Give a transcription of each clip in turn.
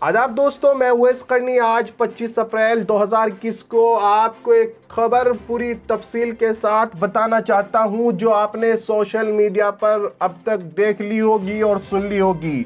आदाब दोस्तों, मैं उवैस करनी आज 25 अप्रैल 2021 को आपको एक खबर पूरी तफसील के साथ बताना चाहता हूं जो आपने सोशल मीडिया पर अब तक देख ली होगी और सुन ली होगी।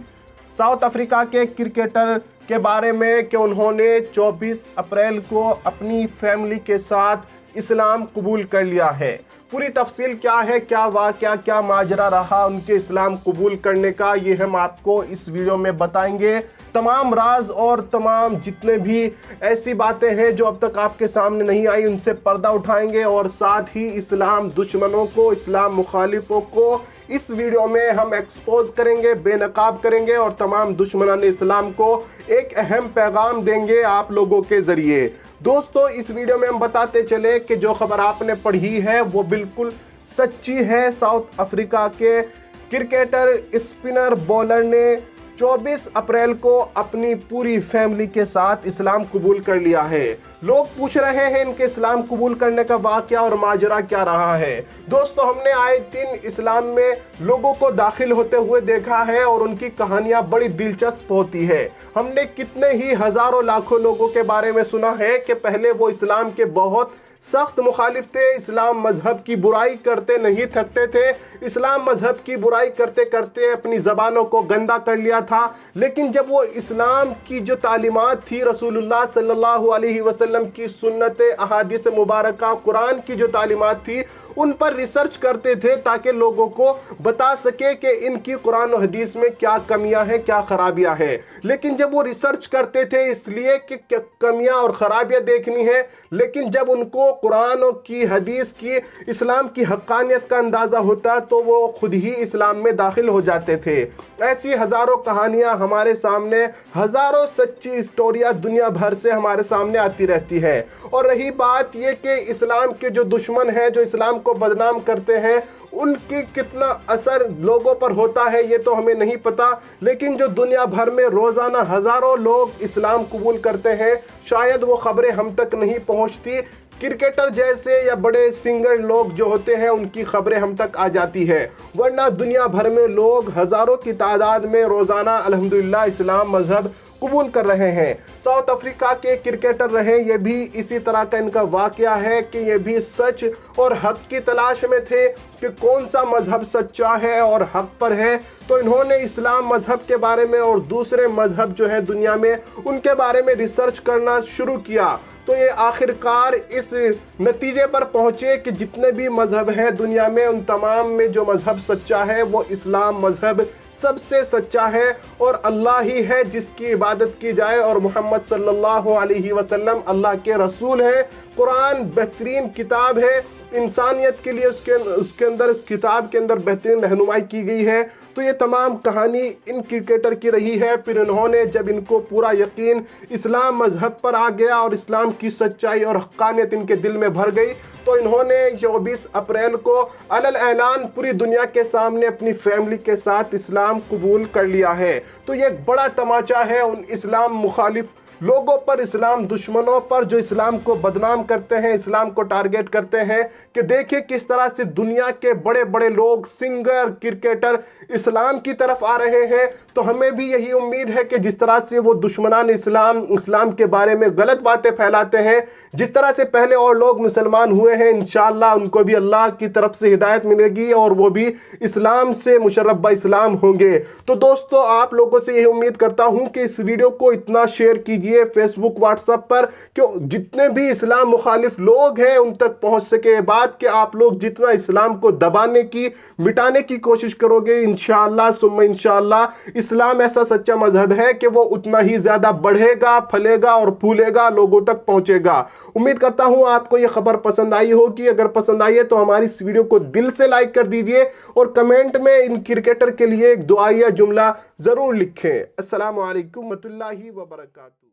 साउथ अफ्रीका के क्रिकेटर के बारे में कि उन्होंने 24 अप्रैल को अपनी फैमिली के साथ इस्लाम कबूल कर लिया है। पूरी तफसील क्या है, क्या वाक़या, क्या माजरा रहा उनके इस्लाम कबूल करने का, ये हम आपको इस वीडियो में बताएंगे। तमाम राज और तमाम जितने भी ऐसी बातें हैं जो अब तक आपके सामने नहीं आई उनसे पर्दा उठाएंगे और साथ ही इस्लाम दुश्मनों को, इस्लाम मुखालिफों को इस वीडियो में हम एक्सपोज करेंगे, बेनकाब करेंगे और तमाम दुश्मनान इस्लाम को एक अहम पैगाम देंगे आप लोगों के ज़रिए। दोस्तों, इस वीडियो में हम बताते चले कि जो खबर आपने पढ़ी है वो बिल्कुल सच्ची है। साउथ अफ्रीका के क्रिकेटर, स्पिनर, बॉलर ने 24 अप्रैल को अपनी पूरी फैमिली के साथ इस्लाम कबूल कर लिया है। लोग पूछ रहे हैं इनके इस्लाम कबूल करने का वाक़या और माजरा क्या रहा है। दोस्तों, हमने आए दिन इस्लाम में लोगों को दाखिल होते हुए देखा है और उनकी कहानियां बड़ी दिलचस्प होती है। हमने कितने ही हज़ारों लाखों लोगों के बारे में सुना है कि पहले वो इस्लाम के बहुत सख्त मुखालिफ थे, इस्लाम मजहब की बुराई करते नहीं थकते थे, इस्लाम मजहब की बुराई करते करते अपनी ज़बानों को गंदा कर लिया था। लेकिन जब वो इस्लाम की जो तालीमात थी, रसूलुल्लाह सल्लल्लाहु अलैहि वसल्लम की सुन्नत, अहादीस मुबारका, कुरान की जो तालीमात थी उन पर रिसर्च करते थे ताकि लोगों को बता सके कि इनकी कुरान और हदीस में क्या कमियां हैं, क्या खराबियां हैं। लेकिन जब वो रिसर्च करते थे इसलिए कि कमियां और खराबियां देखनी है, लेकिन जब उनको कुरान की, हदीस की, इस्लाम की हक्कानियत का अंदाज़ा होता तो वो खुद ही इस्लाम में दाखिल हो जाते थे। ऐसी हज़ारों कहानियाँ हमारे सामने, हज़ारों सच्ची स्टोरियाँ दुनिया भर से हमारे सामने आती रहती है। और रही बात ये कि इस्लाम के जो दुश्मन हैं, जो इस्लाम को बदनाम करते हैं, उनकी कितना असर लोगों पर होता है ये तो हमें नहीं पता। लेकिन जो दुनिया भर में रोज़ाना हज़ारों लोग इस्लाम कबूल करते हैं, शायद वो खबरें हम तक नहीं पहुँचती। क्रिकेटर जैसे या बड़े सिंगर लोग जो होते हैं उनकी खबरें हम तक आ जाती है, वरना दुनिया भर में लोग हज़ारों की तादाद में रोज़ाना अल्हम्दुलिल्लाह इस्लाम मज़हब कबूल कर रहे हैं। साउथ अफ्रीका के क्रिकेटर रहे, ये भी इसी तरह का इनका वाक़या है कि ये भी सच और हक़ की तलाश में थे कि कौन सा मज़हब सच्चा है और हक़ पर है। तो इन्होंने इस्लाम मज़हब के बारे में और दूसरे मज़हब जो है दुनिया में उनके बारे में रिसर्च करना शुरू किया। तो ये आखिरकार इस नतीजे पर पहुँचे कि जितने भी मज़हब हैं दुनिया में, उन तमाम में जो मज़हब सच्चा है वो इस्लाम मज़हब सबसे सच्चा है और अल्लाह ही है जिसकी इबादत की जाए और मोहम्मद सल्लल्लाहु अलैहि वसल्लम अल्लाह के रसूल हैं। कुरान बेहतरीन किताब है, इंसानियत के लिए उसके अंदर, किताब के अंदर बेहतरीन रहनुमाई की गई है। तो ये तमाम कहानी इन क्रिकेटर की रही है। फिर इन्होंने, जब इनको पूरा यकीन इस्लाम मज़हब पर आ गया और इस्लाम की सच्चाई और हक्कानियत इनके दिल में भर गई, तो इन्होंने 24 अप्रैल को अलल ऐलान पूरी दुनिया के सामने अपनी फैमिली के साथ इस्लाम कबूल कर लिया है। तो ये एक बड़ा तमाचा है उन इस्लाम मुखालिफ लोगों पर, इस्लाम दुश्मनों पर जो इस्लाम को बदनाम करते हैं, इस्लाम को टारगेट करते हैं कि देखिए किस तरह से दुनिया के बड़े बड़े लोग, सिंगर, क्रिकेटर इस्लाम की तरफ आ रहे हैं। तो हमें भी यही उम्मीद है कि जिस तरह से वो दुश्मनान इस्लाम के बारे में गलत बातें फैलाते हैं, जिस तरह से पहले और लोग मुसलमान हुए हैं, इंशाअल्लाह उनको भी अल्लाह की तरफ से हिदायत मिलेगी और वो भी इस्लाम से मुशर्रफ इस्लाम होंगे। तो दोस्तों, आप लोगों से यही उम्मीद करता हूँ कि इस वीडियो को इतना शेयर कीजिए फेसबुक, व्हाट्सएप पर, कि जितने भी इस्लाम मुखालिफ लोग हैं उन तक पहुँच सके ये बात कि आप लोग जितना इस्लाम को दबाने की, मिटाने की कोशिश करोगे, इंशाअल्लाह सुम्मा इंशाअल्लाह इस्लाम ऐसा सच्चा मजहब है कि वो उतना ही ज़्यादा बढ़ेगा, फलेगा और फूलेगा, लोगों तक पहुँचेगा। उम्मीद करता हूँ आपको ये खबर पसंद आई होगी। अगर पसंद आई है तो हमारी इस वीडियो को दिल से लाइक कर दीजिए और कमेंट में इन क्रिकेटर के लिए एक दुआया जुमला ज़रूर लिखें। अस्सलामु अलैकुम रहमतुल्लाहि व बरकातहू।